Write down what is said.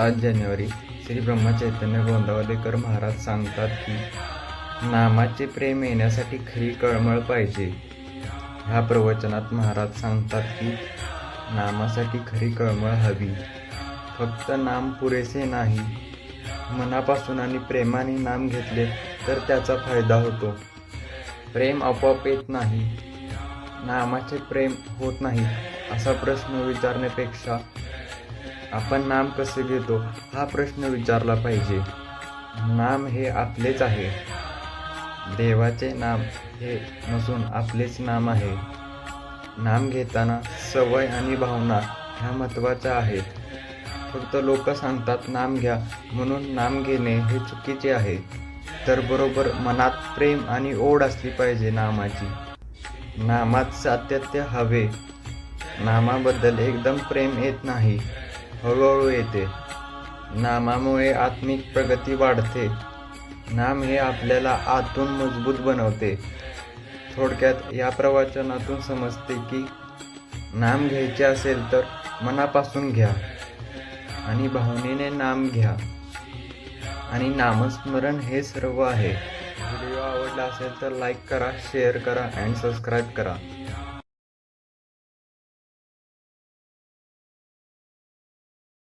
7 जानेवारी श्री ब्रह्मचैतन्य गोंदावलेकर महाराज सांगतात की नामाचे प्रेम येण्यासाठी खरी कळमळ पाहिजे. ह्या प्रवचनात महाराज सांगतात की नामासाठी खरी कळमळ हवी. फक्त नाम पुरेसे नाही, मनापासून आणि प्रेमाने नाम घेतले तर त्याचा फायदा होतो. प्रेम आपोआप येत नाही, नामाचे प्रेम होत नाही असा प्रश्न विचारण्यापेक्षा आपण नाम कसे घेतो हा प्रश्न विचारला पाहिजे. नाम हे आपलेच आहे, देवाचे नाम हे नसून आपलेच नाम आहे. नाम घेताना सवय आणि भावना ह्या महत्त्वाच्या आहेत. फक्त लोक सांगतात नाम घ्या म्हणून नाम घेणे हे चुकीचे आहे. तर बरोबर मनात प्रेम आणि ओढ असली पाहिजे नामाची. नामात सातत्य हवे. नामाबद्दल एकदम प्रेम येत नाही, हळूहळू येते. नामामुळे आत्मिक प्रगती वाढते. नाम हे आपल्याला आतून मजबूत बनवते. थोडक्यात या प्रवचनातून समजते की नाम घ्यायचे असेल तर मनापासून घ्या आणि भावनेने नाम घ्या आणि नामस्मरण हे सर्व आहे. व्हिडिओ आवडला असेल तर लाईक करा, शेअर करा आणि सबस्क्राईब करा.